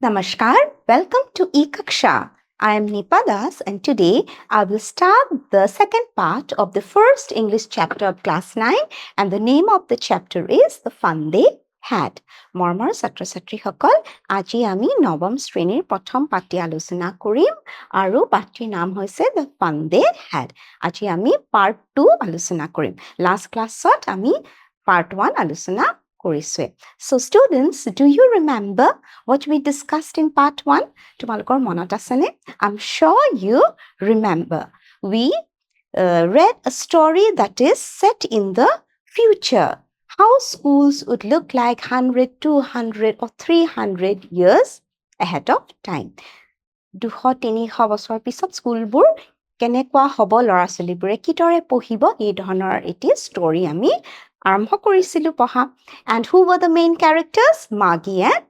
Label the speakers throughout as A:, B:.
A: Namaskar, welcome to Ekaksha. I am Nipa Das and today I will start the second part of the first English chapter of class 9 and the name of the chapter is The Fun They Had. Mormor Satra Satri Hokol, Aji Ami Nobam Srenir Pothom Pati Alusuna Kurim, Aru Pati Nam Hoise The Fun They Had. Aji Ami Part 2 Alusuna Kurim. Last class sot Ami Part 1 Alusuna Kuriswe. So students, do you remember what we discussed in part 1? Tumalokor monot asene? I'm sure you remember. We read a story that is set in the future. How schools would look like 100, 200 or 300 years ahead of time. 200-300 বছৰ পিছত স্কুলবোৰ কেনেকুৱা হ'ব ল'ৰা ছোৱালীবোৰে কিদৰে পঢ়িব এই ধৰণৰ এটি ষ্টৰী আমি আৰম্ভ কৰিছিলোঁ পঢ়া. And who were the main characters? Margie and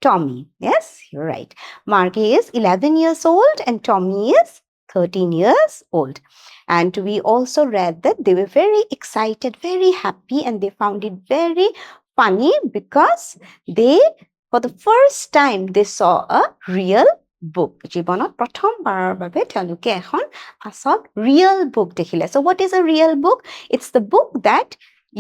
A: Tommy. Yes, you're right. Margie is 11 years old and Tommy is 13 years old. And we also read that they were very excited, very happy, and they found it very funny because they, for the first time, they saw a real book. জীৱনত প্ৰথমবাৰৰ বাবে তেওঁলোকে এখন আচল real book দেখিলে. So what is a real book? It's the book that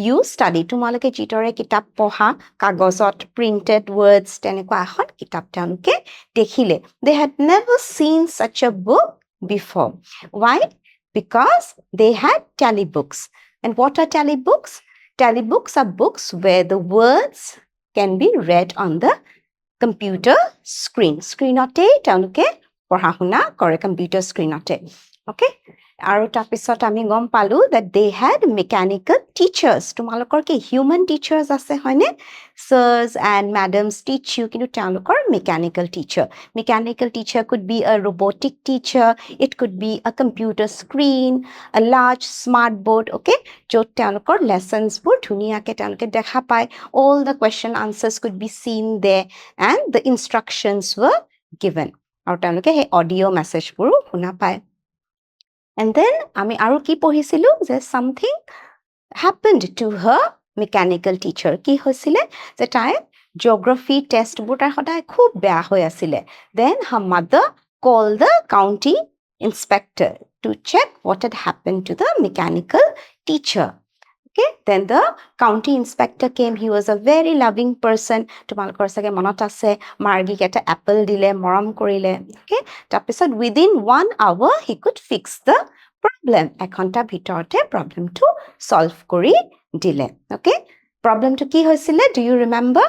A: you study. তোমালোকে যিদৰে কিতাপ পঢ়া কাগজত printed words তেনেকুৱা এখন কিতাপ তেওঁলোকে দেখিলে. They had never seen such a book before. Why? Because they had tally books. And what are tally books? Tally books are books where the words can be read on the computer screen. Screenote তেওঁলোকে পঢ়া শুনা কৰে computer screenote. Okay? আৰু তাৰপিছত আমি গম পালো that they had mechanical teachers. তোমালোকৰ কি human teachers আছে হয়নে? Sirs and madams teach you, কিন্তু তেওঁলোকৰ mechanical teacher. Mechanical teacher could be a robotic teacher. It could be a computer screen, a large smart board, okay? য'ত তেওঁলোকৰ lessonsবোৰ ধুনীয়াকৈ তেওঁলোকে দেখা পায়. All the question answers could be seen there and the instructions were given. আৰু তেওঁলোকে সেই audio messageবোৰো শুনা পায়. And then আমি আৰু কি পঢ়িছিলোঁ যে something happened to her mechanical teacher. কি হৈছিলে যে তাই geography testবোৰ তাই সদায় খুব বেয়া হৈ আছিলে. Then her mother called the county inspector to check what had happened to the mechanical teacher. Okay, then the county inspector came. He was a very loving person. তোমালোকৰ চাগে মনত আছে মাৰ্গীক এটা এপল দিলে মৰম কৰিলে. Okay, তাৰপিছত within 1 hour he could fix the problem. এঘণ্টাৰ ভিতৰতে problemটো solve কৰি দিলে. Okay, problemটো কি হৈছিলে? Do you remember?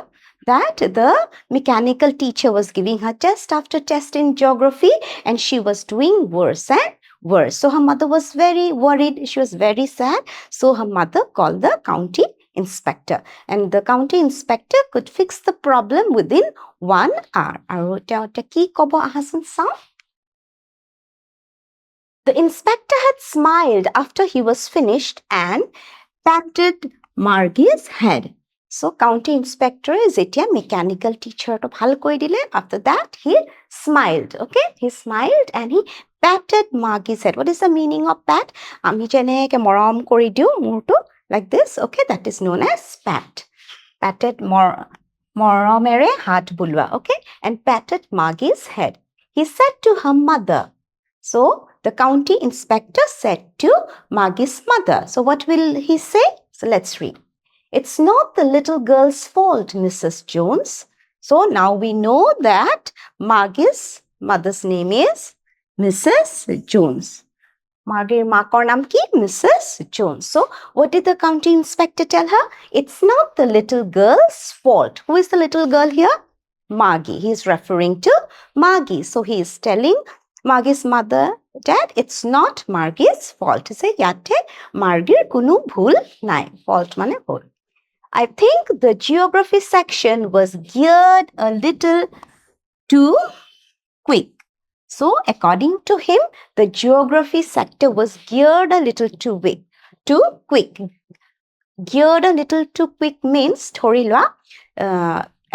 A: That the mechanical teacher was giving her test after test in geography and she was doing worse and worse. So her mother was very worried. She was very sad. So her mother called the county inspector. And the county inspector could fix the problem within 1 hour. আৰু তেওঁতে কি ক'ব আহাচোন চাওঁ? The inspector had smiled after he was finished and patted Margie's head. So county inspector is যেতিয়া mechanical teacher to bhal koi dile. After that he smiled. Okay, he smiled and he patted Margie's head. What is the meaning of pat? Ami jeneke morom kori diu murtu like this. Okay, that is known as pat. Patted moromere hat bulwa. Okay, and patted Margie's head. He said to her mother. So the county inspector said to Margie's mother. So what will he say? So let's read. It's not the little girl's fault, Mrs. Jones. So now we know that Margie's mother's name is Mrs. Jones. Margie's maakor naam ki? Mrs. Jones. So what did the county inspector tell her? It's not the little girl's fault. Who is the little girl here? Margie. He is referring to Margie. So he is telling Margie's mother, Dad, it's not Margie's fault. He said, yate Margie's kunu bhul nai. Fault mane bhul. I think the geography section was geared a little too quick. So according to him, the geography sector was geared a little too quick. Geared a little too quick means ধৰি লোৱা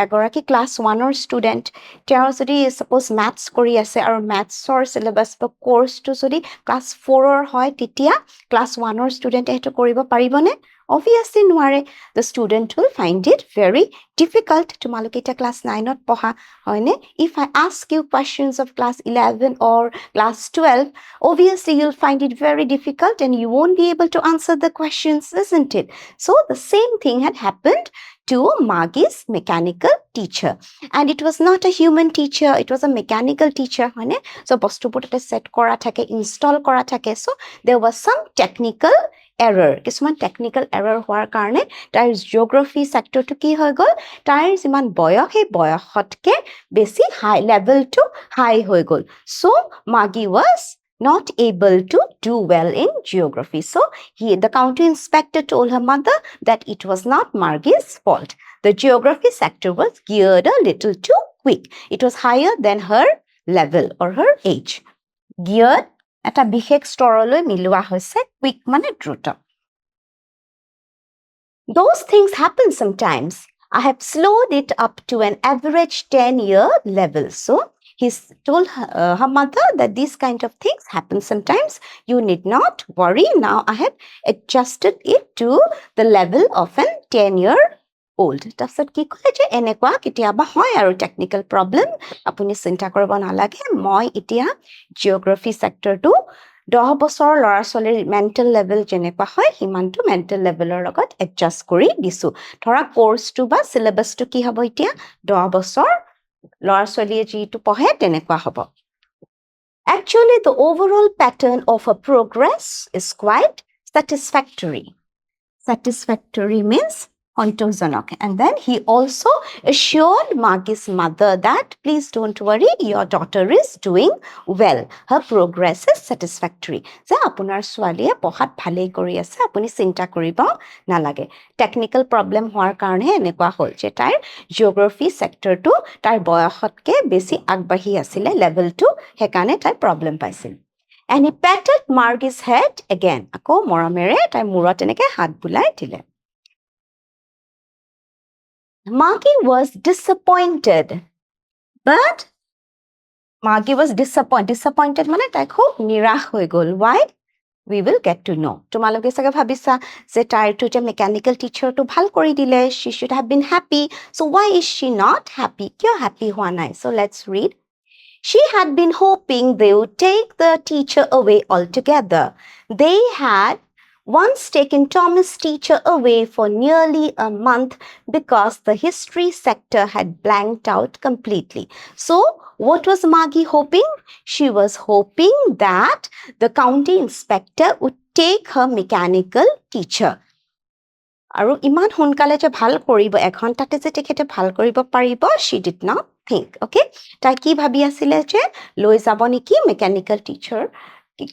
A: এগৰাকী class 1ৰ student তেওঁ যদি suppose maths কৰি আছে আৰু mathsৰ syllabus বা কোৰ্সটো যদি ক্লাছ 4ৰ হয় তেতিয়া ক্লাছ 1ৰ ষ্টুডেণ্টে সেইটো কৰিব পাৰিবনে? Obviously নোৱাৰে. The student will find it very difficult. তোমালোকে এতিয়া class 9ত পঢ়া হয়নে? If I ask you questions of class 11 or class 12, obviously you'll find it very difficult and you won't be able to answer the questions, isn't it? So the same thing had happened to Margie's mechanical teacher. And it was not a human teacher, it was a mechanical teacher. হয়নে? So বস্তুবোৰ তাতে set কৰা থাকে, install কৰা থাকে. So there was some technical error. কিছুমান technical error হোৱাৰ কাৰণে তাইৰ geography sectorটো কি হৈ গ'ল? তাইৰ যিমান বয়স, সেই বয়সতকে বেছি high, level to high হৈ গ'ল. So Margie was not able to do well in geography. So the county inspector told her mother that it was not Margie's fault. The geography sector was geared a little too quick. It was higher than her level or her age. Geared এটা বিশেষ স্তৰলৈ মিলোৱা হৈছে, quick মানে দ্ৰুত. Those things happen sometimes. I have slowed it up to an average 10-year level. So he told her mother that these kind of things happen sometimes. You need not worry. Now I have adjusted it to the level of an 10-year-old. তাৰপিছত কি ক'লে যে এনেকুৱা কেতিয়াবা হয় আৰু technical problem, আপুনি চিন্তা কৰিব নালাগে, মই এতিয়া জিঅ'গ্ৰাফি চেক্টৰটো 10 বছৰৰ ল'ৰা ছোৱালীৰ মেণ্টেল লেভেল যেনেকুৱা হয় সিমানটো মেণ্টেল লেভেলৰ লগত এডজাষ্ট কৰি দিছোঁ. ধৰা কোৰ্চটো বা চিলেবাছটো কি হ'ব এতিয়া 10 বছৰ ল'ৰা ছোৱালীয়ে যিটো পঢ়ে তেনেকুৱা হ'ব. Actually, the overall pattern of a progress is quite satisfactory. Satisfactory means সন্তোষজনক. And then he also assured Margie's mother that please don't worry, your daughter is doing well. Her progress is satisfactory. যে আপোনাৰ ছোৱালীয়ে পঢ়াত ভালেই কৰি আছে, আপুনি চিন্তা কৰিব নালাগে. টেকনিকেল প্ৰব্লেম হোৱাৰ কাৰণে এনেকুৱা হ'ল যে তাইৰ জিঅ'গ্ৰাফি চেক্টৰটো তাইৰ বয়সতকৈ বেছি আগবাঢ়ি আছিলে লেভেলটো, সেইকাৰণে তাই প্ৰব্লেম পাইছিল. And he patted Margie's head again. আকৌ মৰমেৰে তাইৰ মূৰত এনেকৈ হাত বুলাই দিলে. Margie was disappointed. But Margie was disappointed মানে তাই খুব নিৰাশ হৈ গ'ল. Why? We will get to know. তোমালোকে চাগে ভাবিছা যে তাইৰটো যে মেকানিকেল টিচাৰটো ভাল কৰি দিলে, she should have been happy. So why is she not happy? কিয় happy হোৱা নাই? So let's read. She had been hoping they would take the teacher away altogether. They had once taken Thomas' teacher away for nearly a month because the history sector had blanked out completely. So, what was Margie hoping? She was hoping that the county inspector would take her mechanical teacher. আৰু ইমান সোনকালে যে ভাল কৰিব, এঘণ্টাতে যে তেখেতে ভাল কৰিব পাৰিব, she did not think. Okay? তাই কি ভাবি আছিলে যে লৈ যাব নেকি মেকানিকেল টিচাৰ?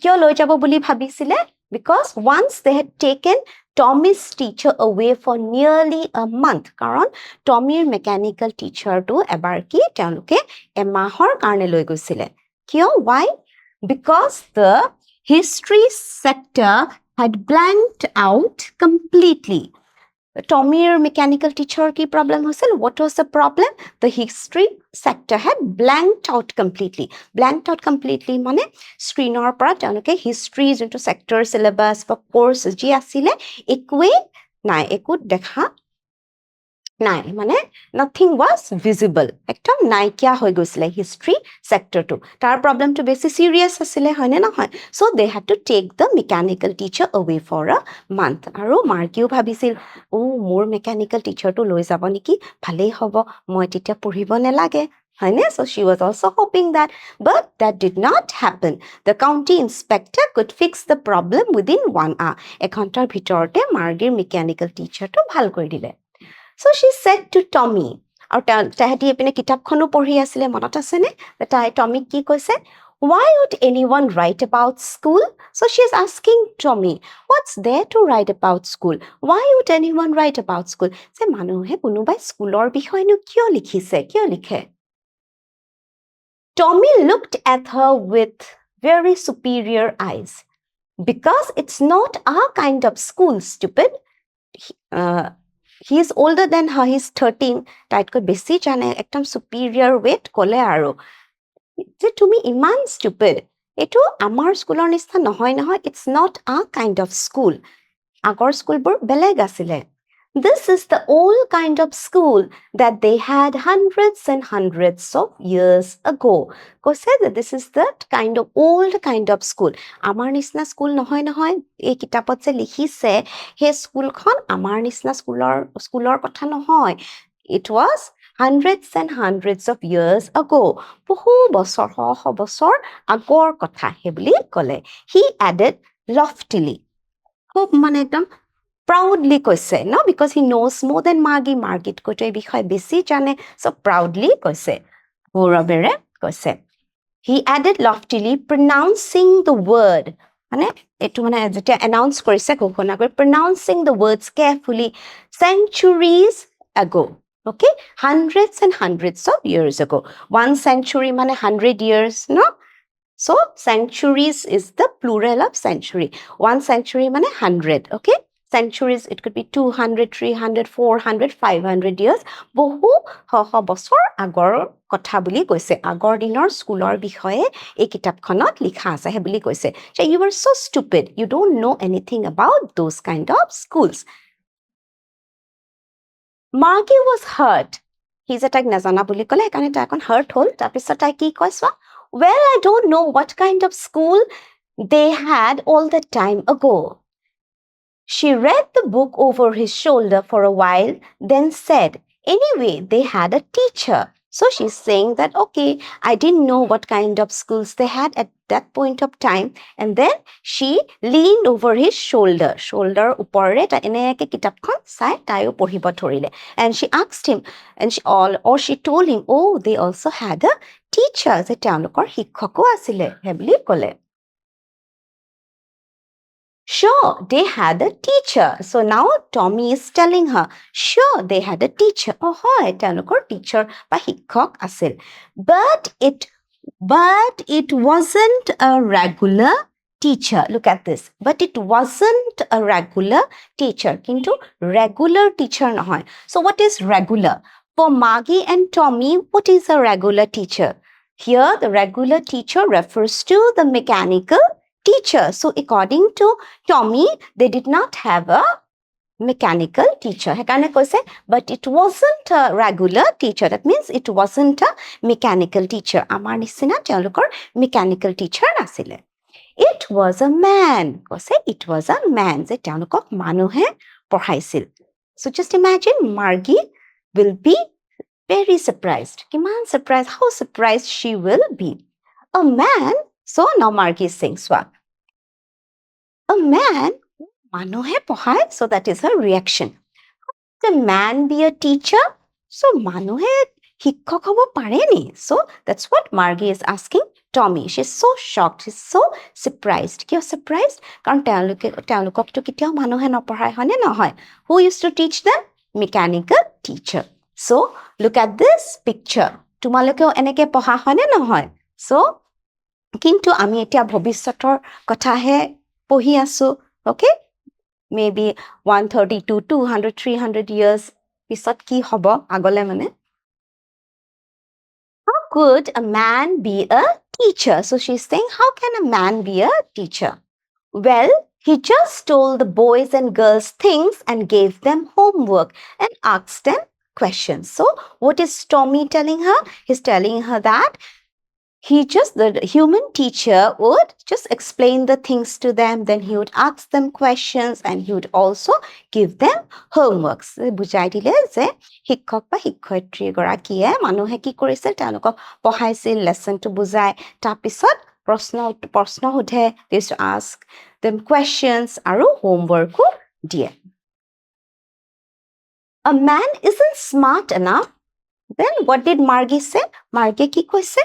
A: কিয় লৈ যাব বুলি ভাবিছিলে? Because once they had taken Tommy's teacher away for nearly a month. কাৰণ টমিৰ মেকানিকেল টিচাৰটো এবাৰ কি তেওঁলোকে এমাহৰ কাৰণে লৈ গৈছিলে. কিয়? Why? Because the history sector had blanked out completely. Tommy's mechanical teacher কি problem হৈছিল? What was the problem? The history sector had blanked out completely. Blanked out completely মানে স্ক্ৰীনৰ পৰা তেওঁলোকে history যোনটো sector syllabus বা course যি আছিলে একোৱেই নাই, একো দেখা নাই, মানে nothing was visible. একদম নাইকিয়া হৈ গৈছিলে হিষ্ট্ৰী চেক্টৰটো. তাৰ প্ৰব্লেমটো বেছি চিৰিয়াছ আছিলে, হয়নে নহয়? So they had to take the mechanical teacher away for a month. আৰু মাৰ্কিও ভাবিছিল, মোৰ মেকানিকেল টিচাৰটো লৈ যাব নেকি, ভালেই হ'ব, মই তেতিয়া পঢ়িব নালাগে, হয়নে? So she was also hoping that, but that did not happen. The county inspector could fix the problem within 1 hour. এঘণ্টাৰ ভিতৰতে মাৰ্গীৰ মেকানিকেল টিচাৰটো ভাল কৰি দিলে. So she said to Tommy, আৰু তাহাঁতি এইপিনে কিতাপখনো পঢ়ি আছিলে, মনত আছেনে? তাই টমিক কি কৈছে? Why would anyone write about school? So she is asking Tommy, what's there to write about school? Why would anyone write about school? যে মানুহে কোনোবাই স্কুলৰ বিষয়েনো কিয় লিখিছে, কিয় লিখে? Tommy looked at her with very superior eyes. Because it's not our kind of school, stupid. He is older than her, he is 13. তাইতকৈ বেছি জানে, একদম superior weight ক'লে আৰু যে তুমি ইমান stupid. এইটো আমাৰ স্কুলৰ নিচিনা নহয়, it's not our kind of school. আগৰ স্কুলবোৰ বেলেগ আছিলে। This is the old kind of school that they had hundreds and hundreds of years ago. কৈছে that this is the old kind of school. আমাৰ নিচিনা স্কুল নহয়। এই কিতাপত যে লিখিছে সেই স্কুলখন আমাৰ নিচিনা স্কুলৰ কথা নহয়. It was hundreds and hundreds of years ago. বহু বছৰ শ বছৰ আগৰ কথা সেই বুলি ক'লে. He added loftily. খুব মানে একদম proudly কৈছে, no? Because he knows more than Margie. Margie কৈতো এই বিষয়ে বেছি জানে, so proudly কৈছে, গৌৰৱেৰে কৈছে. He added loftily, pronouncing the word. মানে এইটো মানে যেতিয়া announce কৰিছে, ঘোষণা কৰি, pronouncing the words carefully, centuries ago. Okay? Hundreds and hundreds of years ago. 1 century মানে 100 years, no? So, centuries is the plural of century. 1 century মানে 100, okay? Centuries, it could be 200, 300, 400, 500 years. বহু শ বছৰ আগৰ কথা বুলি কৈছে. আগৰ দিনৰ স্কুলৰ বিষয়ে এই কিতাপখনত লিখা আছে হে বুলি কৈছে. So, you were so stupid. You don't know anything about those kind of schools. Margie was hurt. He যে তাইক নাজানা বুলি ক'লে, সেইকাৰণে তাই অকণ hurt হ'ল. তাৰপিছত তাই কি কৈছে? Well, I don't know what kind of school they had all the time ago. She read the book over his shoulder for a while, then said, anyway, they had a teacher. So she's saying that, okay, I didn't know what kind of schools they had at that point of time. And then she leaned over his shoulder. Shoulder upore ta eneke kitabkhon sai tayo pohibo thorile. And she asked him, she told him, oh, they also had a teacher. Je teolokor shikkoko asile hebli kole. Sure, they had a teacher. So now Tommy is telling her, sure, they had a teacher. Oh, hoy, teolokor teacher ba shikkok asil. But it wasn't a regular teacher. Look at this. But it wasn't a regular teacher. Kintu regular teacher nahoy. So what is regular? For Margie and Tommy, what is a regular teacher? Here, the regular teacher refers to the mechanical teacher. So according to Tommy, they did not have a mechanical teacher. But it wasn't a regular teacher. That means it wasn't a mechanical teacher. Amar nisina teolokor mechanical teacher nasile. It was a man. It was a man. Je teolokok manuhe porhaisil. So just imagine Margie will be very surprised. Kiman surprised? How surprised she will be. A man. So now Margie is saying, swap. A man, manuhe pohai, so that is her reaction. The man be a teacher? So manuhe hikkok hobo pareni. So that's what Margie is asking Tommy. She's so shocked. She's so surprised. Kiyo surprised? Karon teolokok to kitiao manuhe nopohai hone nohoy. Who used to teach them? Mechanical teacher. So look at this picture. Tumalokeo eneke poha hone nohoy. So কিন্তু আমি এতিয়া ভৱিষ্যতৰ কথাহে পঢ়ি আছো, okay? Maybe 132, 200, 300 years পিছত কি হ'ব আগলে মানে. How could a man be a teacher? So she's saying, how can a man be a teacher? Well, he just told the boys and girls things and gave them homework and asked them questions. So what is Tommy telling her? He's telling her that the human teacher would just explain the things to them, then he would ask them questions and he would also give them homeworks. Bujai dile je shikkok ba shikhoyitri gorakiye manuhe ki korise teolokok pohaisil lesson to bujai tar pisot proshno hudhe, they used to ask them questions aru homework die. A man isn't smart enough. Then what did Margie say? Margie ki koise?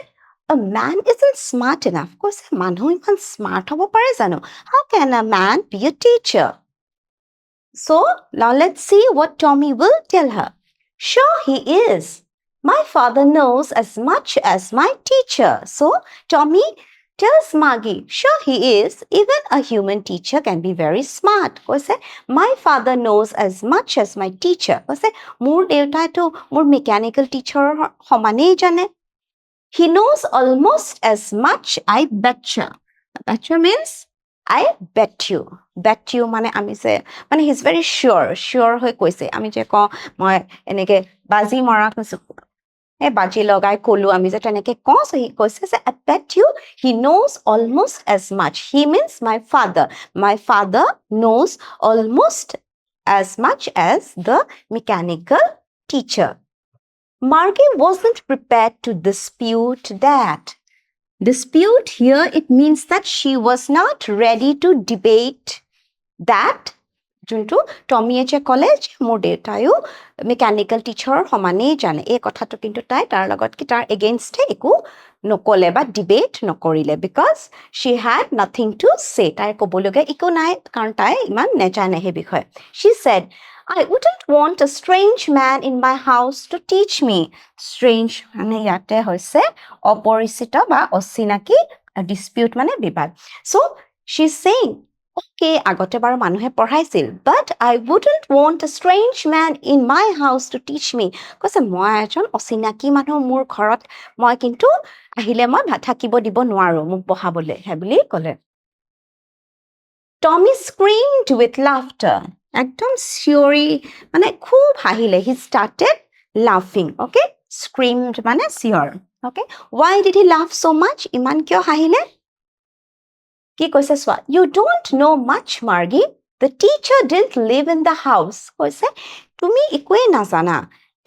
A: A man isn't smart enough. Koise manhu iman smart hobo pare jano? How can a man be a teacher? So now let's see what Tommy will tell her. Sure he is. My father knows as much as my teacher. So Tommy tells Margie, sure he is. Even a human teacher can be very smart. Koise my father knows as much as my teacher. Koise mur deutai to mur mechanical teacher homane jane. He knows almost as much, I betcha. Betcha means I bet you মানে আমি যে মানে he is very চিয়ৰ হৈ কৈছে আমি যে কওঁ মই এনেকে বাজি মৰা কৈছো বাজি লগাই কলো আমি যে তেনেকে কওঁ সি কৈছে যে I bet you he knows almost as much he means my father knows almost as much as the mechanical teacher. Margie wasn't prepared to dispute that. Dispute here, it means that she was not ready to debate that. যোনটো টমিয়ে যে ক'লে যে মোৰ দেউতায়ো mechanical টিচাৰৰ সমানেই জানে এই কথাটো কিন্তু তাই তাৰ লগত কি তাৰ এগেইনষ্টে একো নক'লে বা ডিবেট নকৰিলে because Shi head nothing to চে তাইৰ ক'বলগীয়া একো নাই কাৰণ তাই ইমান নেজানে সেই বিষয়ে শ্বি said I wouldn't want a strange man in my house to teach me. Strange মানে ইয়াতে হৈছে অপৰিচিত বা অচিনাকি dispute মানে বিবাদ. So she's saying, okay, আগতে বাৰু মানুহে পঢ়াইছিল, but I wouldn't want a strange man in my house to teach me. কৈছে মই এজন অচিনাকি মানুহ মোৰ ঘৰত মই কিন্তু আহিলে মই থাকিব দিব নোৱাৰো মোক পঢ়াবলৈ হে বুলি ক'লে Tommy screamed with laughter. একদম চিঞৰি মানে খুব হাঁহিলে he started laughing okay screamed মানে চিঞৰ okay why did he laugh so much ইমান কিয় হাঁহিলে কি কৈছে চোৱা you don't know much Margie the teacher didn't live in the house কৈছে তুমি একোৱে নাজানা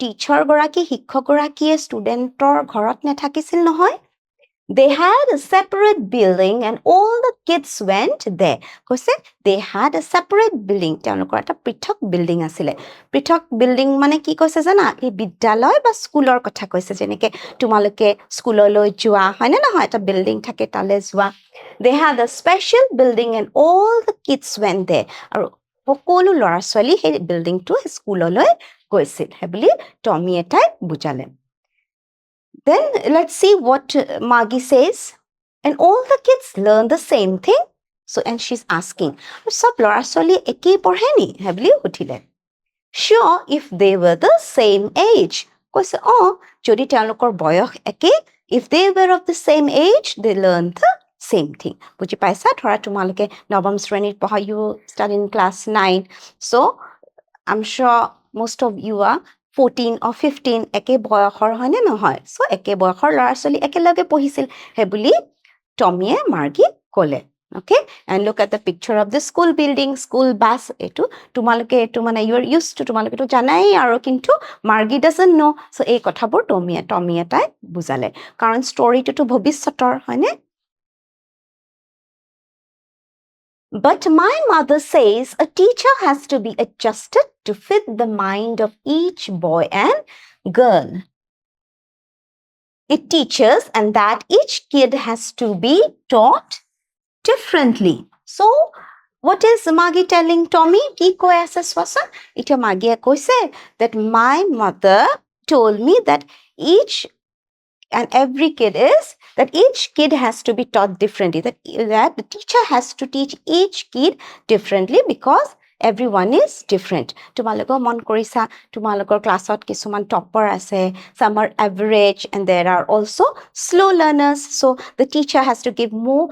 A: টিচাৰ গৰাকী শিক্ষক গৰাকীয়ে ষ্টুডেণ্টৰ ঘৰত নেথাকিছিল নহয় They had a separate building and all the kids went there. কৈছে they had a separate building. তেওঁলোকৰ এটা পৃথক বিল্ডিং আছিলে পৃথক বিল্ডিং মানে কি কৈছে জানা এই বিদ্যালয় বা স্কুলৰ কথা কৈছে যেনেকে তোমালোকে স্কুললৈ যোৱা হয় নে নহয় এটা বিল্ডিং থাকে তালে যোৱা They had a special building and all the kids went there. আৰু সকলো ল'ৰা ছোৱালী সেই বিল্ডিংটো স্কুললৈ গৈছিল হেবুলি টমি এটাই বুজালে Then let's see what Margie says. And all the kids learn the same thing. So, and she's asking, Sab lora soli eki porheni? Hebli uthile. Sure, if they were the same age. Koise, oh, jodi তেওঁলোকৰ বয়স একে, if they were of the same age, they learn the same thing. বুজি পাইছা ধৰা তোমালোকে নৱম শ্ৰেণীত পঢ়া you study in class 9. So, I'm sure most of you are 14 or 15 একে বয়সৰ হয় নে নহয় সো একে বয়সৰ ল'ৰা ছোৱালী একেলগে পঢ়িছিল হে বুলি টমিয়ে মাৰ্গি ক'লে okay and look at the picture of the school building school bus এটো তোমালোকে এটো মানে you are used to তোমালোকে তো জানাই আৰু কিন্তু মাৰ্গি doesn't know so এই কথাবোৰ টমিয়ে তাই বুজালে কাৰণ ষ্টৰীটো তো ভৱিষ্যতৰ হয় নে But my mother says a teacher has to be adjusted to fit the mind of each boy and girl. It teaches and that each kid has to be taught differently. So, what is Maggie telling Tommy? Ki koi ase swasa? Ita Maggie koise that my mother told me that each and every kid is that each kid has to be taught differently that the teacher has to teach each kid differently because everyone is different তোমালোকৰ মন কৰিছা তোমালোকৰ ক্লাছত কিছুমান topper আছে some are average and there are also slow learners so the teacher has to give more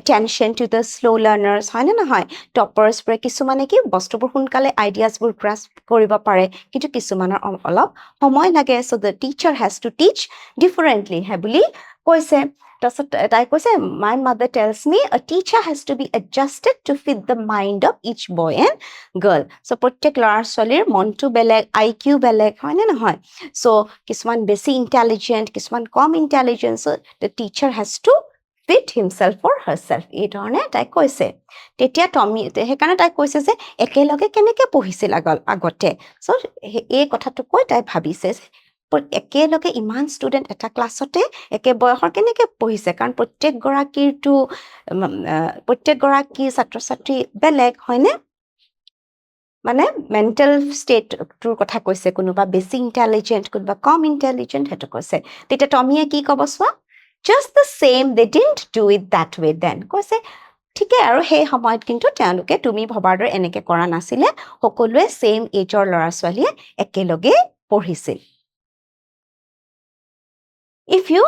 A: attention to the slow learners হয় না নহয় toppers পৰে কিছুমানে কি বস্তুবোৰ সোনকালে ideas বোৰ grasp কৰিব পাৰে কিন্তু কিছুমানৰ অলপ সময় লাগে so the teacher has to teach differently হে বুলি কৈছে তাই কৈছে my mother tells me a teacher has to be adjusted to fit the mind of each boy and girl so প্ৰত্যেক ল'ৰা ছোৱালীৰ মনটো বেলেগ IQ বেলেগ হয় নে নহয় so কিছুমান বেছি intelligent কিছুমান কম intelligent so the teacher has to fit himself or herself এই ধৰণে তাই কৈছে তেতিয়া টমি হেকাৰণে তাই কৈছে যে একেলগে কেনেকৈ পঢ়িছিল আগতে so এই কথাটো কৈ তাই ভাবিছে একেলগে ইমান ষ্টুডেণ্ট এটা ক্লাছতে একে বয়সৰ কেনেকৈ পঢ়িছে কাৰণ প্ৰত্যেক গৰাকী ছাত্ৰ ছাত্ৰী বেলেগ হয়নে মানে মেণ্টেল ষ্টেটটোৰ কথা কৈছে কোনোবা বেছি ইণ্টেলিজেণ্ট কোনোবা কম ইণ্টেলিজেণ্ট সেইটো কৈছে তেতিয়া টমিয়ে কি ক'ব চোৱা just the same they didn't do it that way then কৈছে ঠিকে আৰু সেই সময়ত কিন্তু তেওঁলোকে তুমি ভবাৰ দৰে এনেকৈ কৰা নাছিলে সকলোৱে সেম এজৰ ল'ৰা ছোৱালীয়ে একেলগে পঢ়িছিল If you,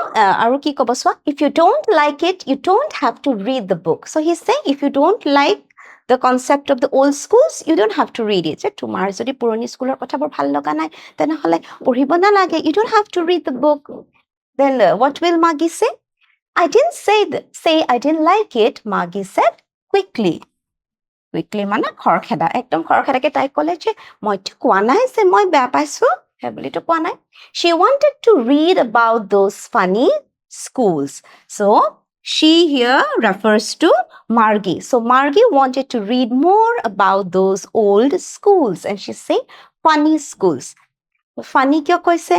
A: aru ki kobo swa, if you don't like it, you don't have to read the book. So he's saying if you don't like the concept of the old schools, you don't have to read it. Tumar jodi puroni schooler kotha bor bhal laga nai, tenehole poribo na lage. You don't have to read the book. Then what will Maggie say? I didn't say I didn't like it, Maggie said quickly. Quickly মানে খৰখেদা, একদম খৰখেদাকে তাই ক'লে যে মইতো কোৱা নাই যে মই বেয়া পাইছো, হেবুলিতো কোৱা নাই. She wanted to read about those funny schools. So she here refers to Margie. So Margie wanted to read more about those old schools, and she's saying funny schools. Funny কিয় কৈছে?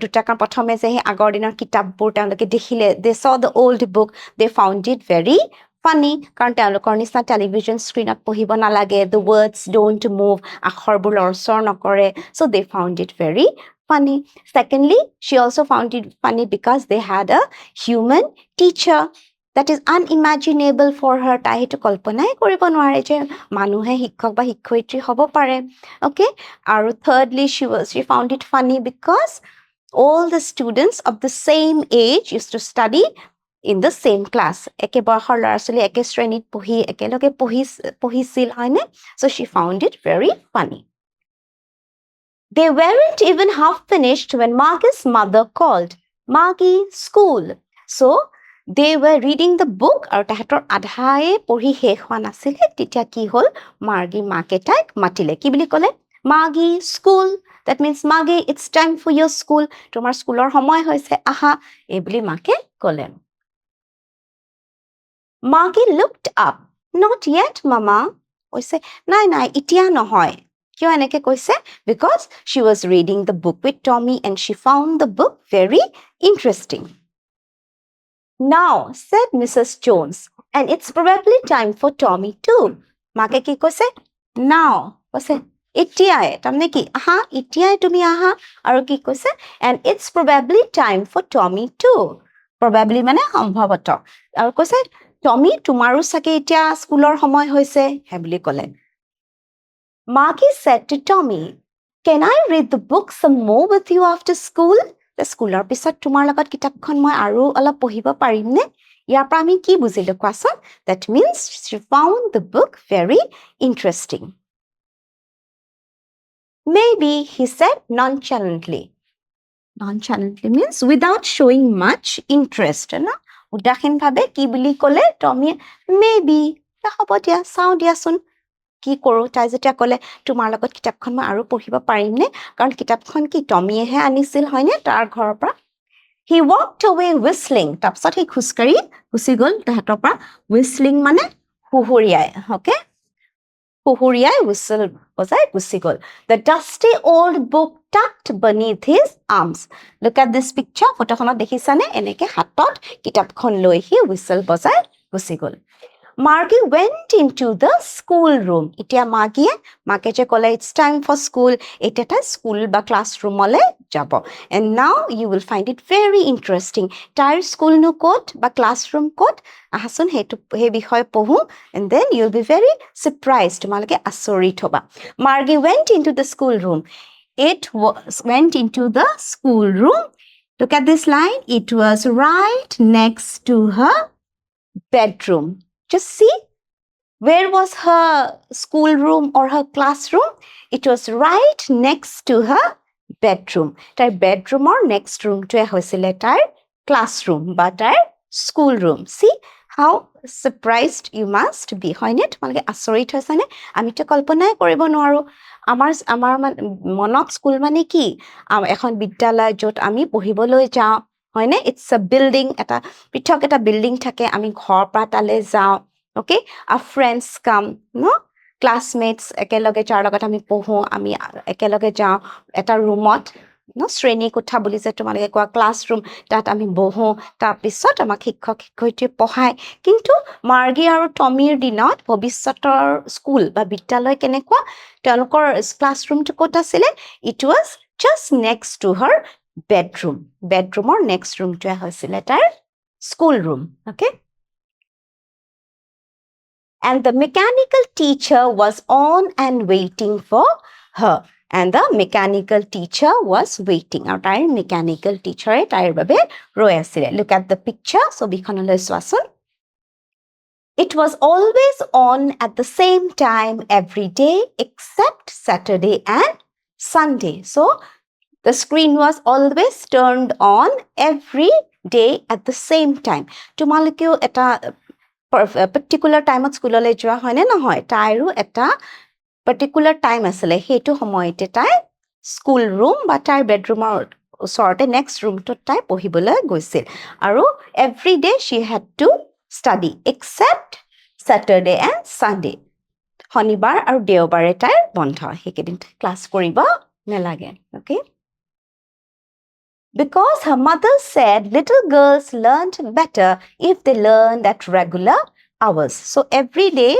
A: দুটা কাৰণ প্ৰথমে যে সেই আগৰ দিনৰ কিতাপবোৰ তেওঁলোকে দেখিলে, they saw the old book, they found it very funny, কাৰণ তেওঁলোকৰ নিচিনা টেলিভিজন স্ক্ৰীণত পঢ়িব নালাগে, the words don't move, আখৰবোৰ লৰচৰ নকৰে, so they found it very funny. Secondly, she also found it funny because they had a human teacher. That is unimaginable for her. তাই সেইটো কল্পনাই কৰিব নোৱাৰে যে মানুহে শিক্ষক বা শিক্ষয়িত্ৰী হ'ব পাৰে. Okay? আৰু thirdly, she found it funny because all the students of the same age used to study in the same class. একে বয়সৰ ল'ৰা ছোৱালী একে শ্ৰেণীত পঢ়ি একেলগে পঢ়িছিল হয়নে? So she found it very funny. They weren't even half finished when Margie's mother called. Margie, school. So they were reading the book আৰু তাহাঁতৰ আধাই পঢ়ি শেষ হোৱা নাছিলে, তেতিয়া কি হ'ল, মাৰ্গী মাকে তাইক মাতিলে. কি বুলি ক'লে? Margie, school. That means Margie, it's time for your school. তোমাৰ স্কুলৰ সময় হৈছে, আহা, এই বুলি মাকে ক'লে. Margie looked up. Not yet, Mama. কৈছে, নাই, এতিয়া নহয়. কিয় এনেকে কৈছে? Because she was reading the book with Tommy and she found the book very interesting. Now, said Mrs. Jones, and it's probably time for Tommy too. মাকে কি কৈছে? Now. কৈছে, এতিয়াই, তাৰমানে কি? আহা, এতিয়াই তুমি আহা. আৰু কি কৈছে? And it's probably time for Tommy too. Probably মানে সম্ভৱত. আৰু কৈছে, Tommy, তোমাৰো চাগে এতিয়া স্কুলৰ সময় হৈছে, হেবুলি ক'লে. Margie said to Tommy, can I read the book some more with you after school? স্কুলৰ পিছত তোমাৰ লগত কিতাপখন মই আৰু অলপ পঢ়িব পাৰিমনে? ইয়াৰ পৰা আমি কি বুজিলো কোৱাচোন? That means she found the book very interesting. Maybe, he said nonchalantly. Nonchalantly means without showing much interest. উদাসীনভাৱে কি বুলি ক'লে? টমিয়ে maybe, হ'ব দিয়া, চাওঁ দিয়াচোন. কি কৰোঁ? তাই যেতিয়া ক'লে তোমাৰ লগত কিতাপখন মই আৰু পঢ়িব পাৰিমনে? কাৰণ কিতাপখন কি টমিয়েহে আনিছিল হয়নে তাৰ ঘৰৰ পৰা? He walked away whistling. তাৰপিছত সি খোজকাঢ়ি গুচি গ'ল তাহাঁতৰ পৰা. Whistling মানে সুহুৰিয়াই, okay? সুহুৰিয়াই whistle বজাই গুচি গ'ল. The dusty old book tucked beneath his arms. Look at this picture. ফটোখনত দেখিছানে? এনেকে হাতত কিতাপখন লৈ সি whistle বজাই গুচি গ'ল. Margie went into the schoolroom. এতিয়া মাকে যে ক'লে it's time for school. এতিয়া তাই স্কুল বা ক্লাছৰুমলৈ যাব. And now you will find it very interesting. তাইৰ স্কুলনো ক'ত বা ক্লাছৰুম ক'ত? আহাচোন সেই বিষয়ে পঢ়ো. And then you'll be very surprised. তোমালোকে আচৰিত হ'বা. Margie went into the schoolroom. Went into the schoolroom. Look at this line. It was right next to her bedroom. Just see, where was her schoolroom or her classroom? It was right next to her bedroom. Tair bedroom or next room to hoisile tair classroom, but tair schoolroom. See how surprised you must be. Hoine tomalage asorit hoisane? Ami to kalponai koribo noaru. Amar monot school mane ki? Ekhon bidyalay jot ami pohiboloi jao. হয়নে? It's a building, এটা পৃথক এটা building থাকে, আমি ঘৰ পৰা তালৈ যাওঁ, okay? Our friends come, no? Classmates একেলগে যাৰ লগত আমি পঢ়ো, আমি একেলগে যাওঁ এটা ৰুমত, no? শ্ৰেণী কোঠা বুলি যে তোমালোকে কোৱা ক্লাছৰুম, তাত আমি বহো, তাৰপিছত আমাক শিক্ষক শিক্ষয়িত্ৰীয়ে পঢ়ায়. কিন্তু মাৰ্গী আৰু টমিৰ দিনত ভৱিষ্যতৰ স্কুল বা বিদ্যালয় কেনেকুৱা? তেওঁলোকৰ ক্লাছৰুমটো ক'ত আছিলে? It was just next to her bedroom or next room to hoisile tar school room, okay? And the mechanical teacher was on and waiting for her. and the mechanical teacher was waiting. Our tair mechanical teacher tair babe roi asile. Look at the picture. So bikhonole swason. It was always on at the same time every day except Saturday and Sunday. So the screen was always turned on every day at the same time. Tumalekeu eta particular time at school le joa hoine na hoy. Tairu eta particular time asile hetu homoite tai school room ba tar bedroom or sorte next room to tai pohibole goisil. Aru every day she had to study except Saturday and Sunday. Honibar aru deobare tai bondha. Hekedin class koriba nelage. Okay. Because her mother said little girls learned better if they learned at regular hours. So every day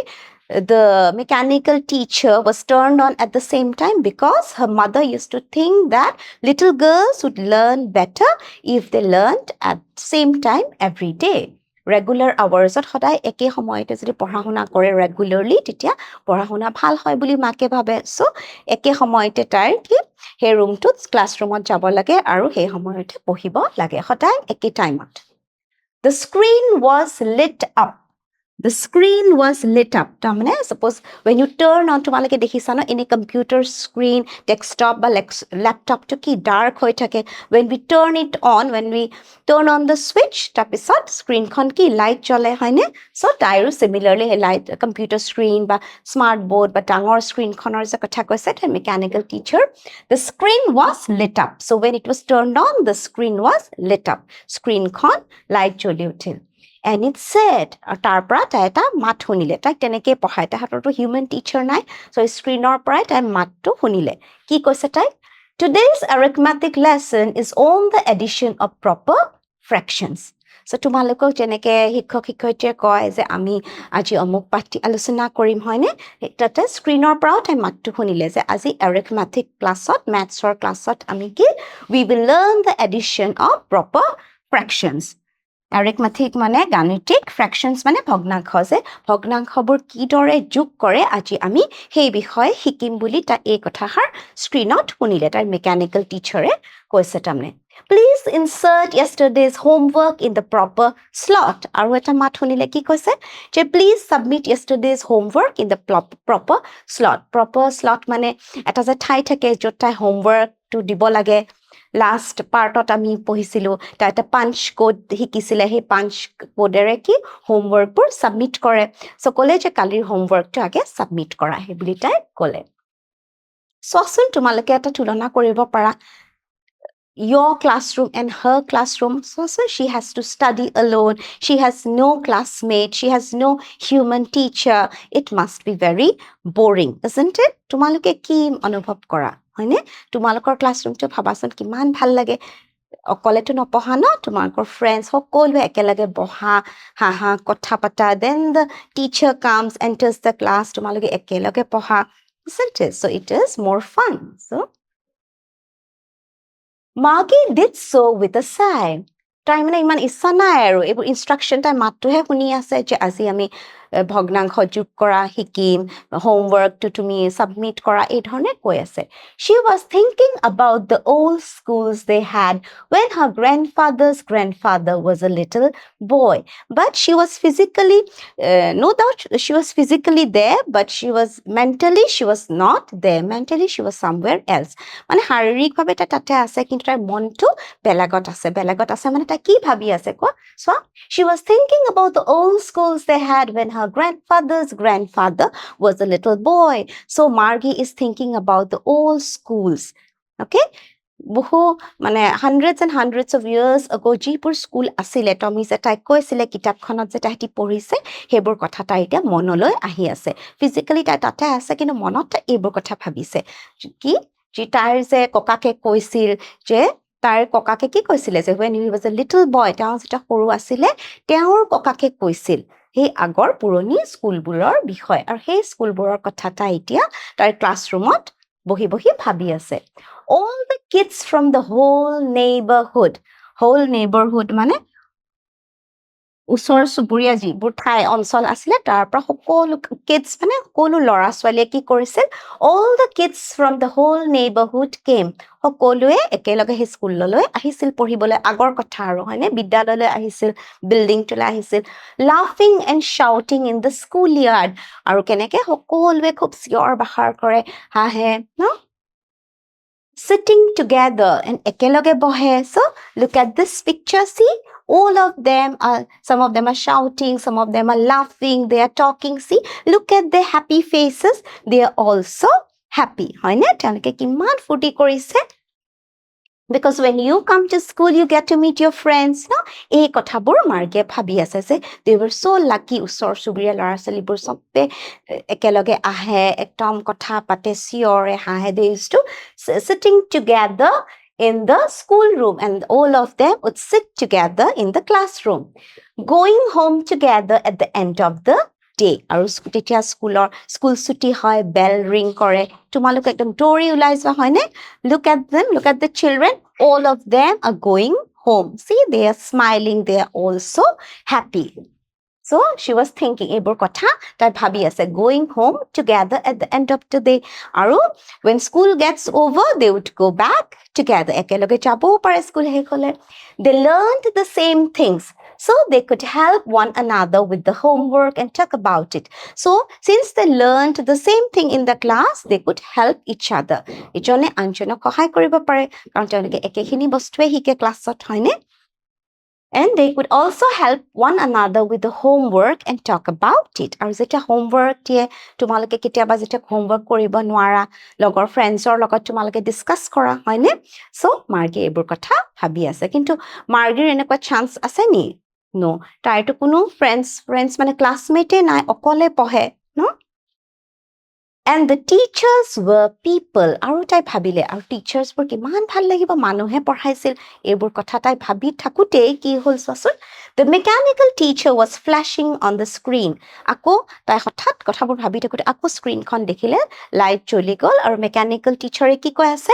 A: the mechanical teacher was turned on at the same time because her mother used to think that little girls would learn better if they learned at the same time every day. Regular hours at hoday eke homoyete jodi porha huna kore regularly titia porha huna bhal hoy buli make bhabe. So eke homoyete tar ki he room to classroom at jabo lage aru he homoyete pohibo lage hoday eke time at. The screen was lit up. The screen was lit up. Tamane, suppose when you turn on to malake dehisana in a computer screen, desktop, ba laptop to ki dark hoy thake. When we turn it on, when we turn on the switch, tapisat screen khon ki light jole hoine. So tairu similarly light computer screen ba smart board ba tangor screen khonor je kotha koise mechanical teacher. The screen was lit up. So when it was turned on, the screen was lit up. Screen khon light joli uthil. And it said, tarpra taita mat hunile. Tai teneke pohai ta hator human teacher nai. So screenor prai tai mat to hunile. Ki koise tai? Today's arithmetic lesson is on the addition of proper fractions. So tumaloko teneke hikhok hikhoite koi je ami aji omuk pati alusona korim hoine. Tate screenor prao tai mat to hunile je aji arithmetic classot, maths or classot ami ki we will learn the addition of proper fractions. Arithmetic mane গাণিতিক fractions mane ভগ্নাংশ যে ভগ্নাংশবোৰ কিদৰে যোগ কৰে আজি আমি সেই বিষয়ে শিকিম বুলি তা এই কথাৰ স্ক্ৰিনত শুনিলে তাৰ মেকানিক্যাল টিচাৰে কৈছে তামনে Please insert yesterday's homework in the proper slot. আৰু এটা মাত শুনিলে কি কৈছে যে please submit yesterday's homework in the proper slot. Proper slot মানে এটা যে ঠাই থাকে য'ত তাই homework to দিব লাগে Last part of ami pohisilu ta punch code hikisile he punch codere ki homework pur submit kore so kole je kalir homework to age submit kora he buli tai kole so asun tumaleke eta tulona koribo para your classroom and her classroom so she has to study alone she has no classmate she has no human teacher it must be very boring isn't it tumaluke ki anubhav kora hoine tumalokor classroom to bhabason kiman bhal lage okole to nopha na tumalokor friends hokolu ekelage boha ha ha kotha pata then the teacher comes enters the class tumalage ekelage poha isn't it so it is more fun so Margie did so with a sigh. Time na iman issa nai aru ebu instruction ta matto he huni ase je azi ami bhognangsho jog kora hikim homework to tumi submit kora ei dhone koi ase she was thinking about the old schools they had when her grandfather's grandfather was a little boy but she was physically no doubt she was physically there but she was not there mentally she was somewhere else mane haririk bhabe ta tate ase kintu tar mon to belagot ase mane ta ki bhabi ase ko so she was thinking about the old schools they had when her grandfather's grandfather was a little boy. So Margie is thinking about the old schools. Okay? Boho mane hundreds and hundreds of years ago jipur school asile tomi je tai koisile kitab khonot je tahti porise hebur kotha ta eta monoloy ahi ase physically ta tate ase kinu monot ta ebur kotha bhabise ki ji tar je kokake koisil je Tar kokake ki koisile je when he was a little boy ta jeta horu asile teor kokake koisil he agor puroni school buror bikhoy ar he school buror kotha ta etia tar classroomot bohi bhabi ase all the kids from the whole neighborhood mane ওচৰ চুবুৰীয়া যিবোৰ ঠাই অঞ্চল আছিলে তাৰ পৰা সকলো kids মানে সকলো ল'ৰা ছোৱালীয়ে কি কৰিছিল all the kids from the whole neighborhood came সকলোৱে একেলগে সেই স্কুললৈ আহিছিল পঢ়িবলৈ আগৰ কথা আৰু হয়নে বিদ্যালয়লৈ আহিছিল বিল্ডিংটোলৈ আহিছিল laughing and shouting in the schoolyard আৰু কেনেকে সকলোৱে খুব চিঞৰ বাখৰ কৰে হাঁহে ন sitting together and ekeloge bohe so look at this picture see all of them are some of them are shouting some of them are laughing they are talking see look at their happy faces they are also happy hoine telke kiman futi korise because when you come to school you get to meet your friends no ei kothabur marge bhabi ase je they were so lucky usor suburiya lara salibur sobe ekeloge ahe ekdom kotha pate siore hahe they used to sitting together in the school room and all of them would sit together in the classroom going home together at the end of the day aru tetia school suti hoy bell ring kore tumaluk ekdom dori ulai jwa hoy ne look at them look at the children all of them are going home see they are smiling they are also happy so she was thinking ebor kotha tai bhabi ase going home together at the end of the day aru when school gets over they would go back together ekeloge jabo pare school he khole they learned the same things so they could help one another with the homework and talk about it so since they learned the same thing in the class they could help each other ejone anjona sahay koribo pare karon teloge ekekhini bostue hike class ot hoine and they could also help one another with the homework and talk about it. Aru jeta homework tie tumaloke ketiaba jeta homework koribo nwara logor friends or logot tumaloke discuss kora hoine so margi ebur kotha bhabi ase kintu margir enekwa chance ase ni no tai to kuno friends mane classmate nai okole pohe no and the teachers were people aru tai bhabile aru teachers bur kiman bhal lagibo manuhe porhaisil ebur kotha tai bhabi thakute ki hol sasun the mechanical teacher was flashing on the screen ako tai hothat kotha bur bhabi thakute ako screen khon dekhile light joli gol aru mechanical teacher e ki koi ase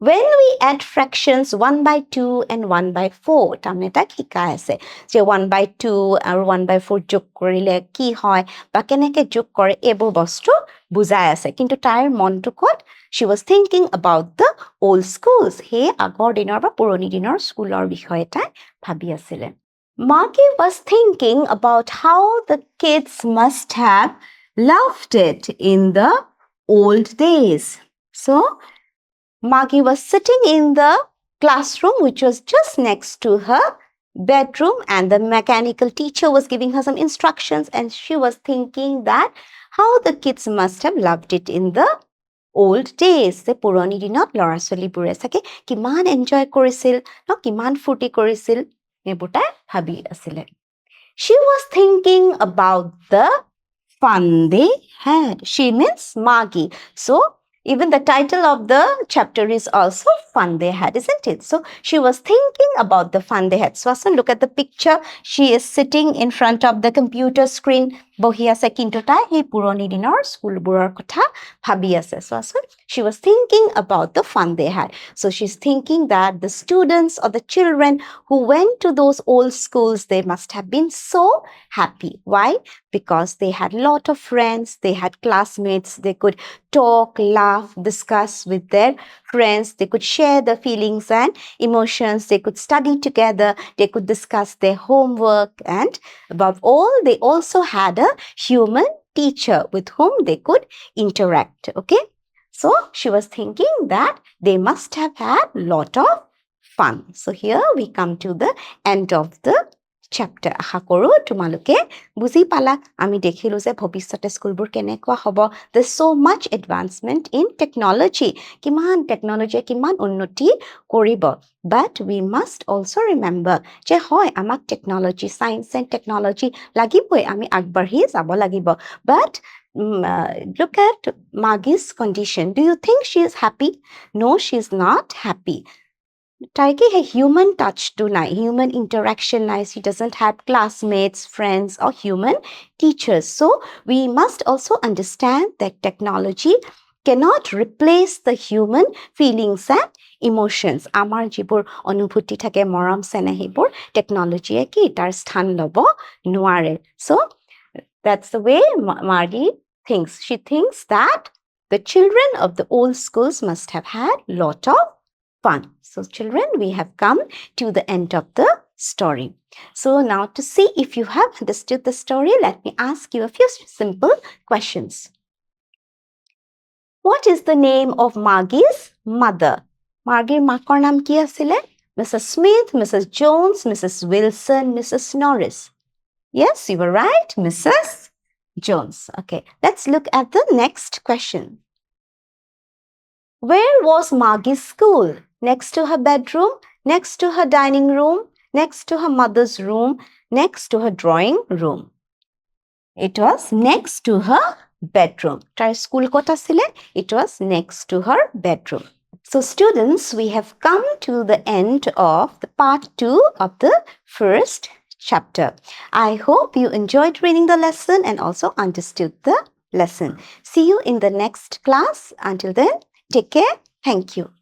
A: when we add fractions 1 by 2 and 1 by 4 tamne ta hikai ase je 1 by 2 aru 1 by 4 jog korile ki hoy ba keneke jog kore ebur bostu bujai ase kintu tar mon to kot she was thinking about the old schools he agor dinor ba puroni dinor schoolor bishoy ta bhabi asile Marky was thinking about how the kids must have loved it in the old days so Margy was sitting in the classroom, which was just next to her bedroom, and the mechanical teacher was giving her some instructions, and she was thinking that how the kids must have loved it in the old days. The puroni dinot lora choli bure sake kiman enjoy korisil, no kiman furti korisil, ebuta bhabi asile. She was thinking about the fun they had. She means Margy. So even the title of the chapter is also fun they had, isn't it? So she was thinking about the fun they had. Swasan, look at the picture. She is sitting in front of the computer screen. Bohi ase kintu tai he puroni dinor school buror kotha bhabi ase. Swasan, she was thinking about the fun they had. So she's thinking that the students or the children who went to those old schools, they must have been so happy. Why? Because they had lot of friends, they had classmates, they could talk, laugh, discuss with their friends, they could share the feelings and emotions, they could study together, they could discuss their homework, and above all, they also had a human teacher with whom they could interact, okay? So, she was thinking that they must have had lot of fun. So, here we come to the end of the chapter. Aha koru tumaluke buzi pala ami dekhilu je bhobishyote school bur kenekwa hobo there's so much advancement in technology kiman technology kiman unnoti koribo but we must also remember je hoy amak technology science and technology lagiboi ami agbadhi jabo lagibo but look at Margy's condition. Do you think she is happy? No, she is not happy. Taiki has human touch to nai, human interaction nai. She doesn't have classmates, friends, or human teachers. So we must also understand that technology cannot replace the human feelings and emotions. আমাৰ যিবোৰ অনুভূতি থাকে, মৰম চেনেহ, সেইবোৰ টেকনলজিয়ে কি তাৰ স্থান ল'ব নোৱাৰে. So that's the way Mardi thinks. She thinks that the children of the old schools must have had lot of fun. So children, we have come to the end of the story. So now to see if you have understood the story, let me ask you a few simple questions. What is the name of Margie's mother? Margie's মাকৰ নাম কি আছিলে? Mrs. Smith, Mrs. Jones, Mrs. Wilson, Mrs. Norris. Yes, you were right, Mrs. Jones. Okay, let's look at the next question. Where was Margie's school? Next to her bedroom, next to her dining room, next to her mother's room, next to her drawing room. It was next to her bedroom. Tar school kot asile? It was next to her bedroom. So students, we have come to the end of the part 2 of the first chapter. I hope you enjoyed reading the lesson and also understood the lesson. See you in the next class. Until then, take care. Thank you.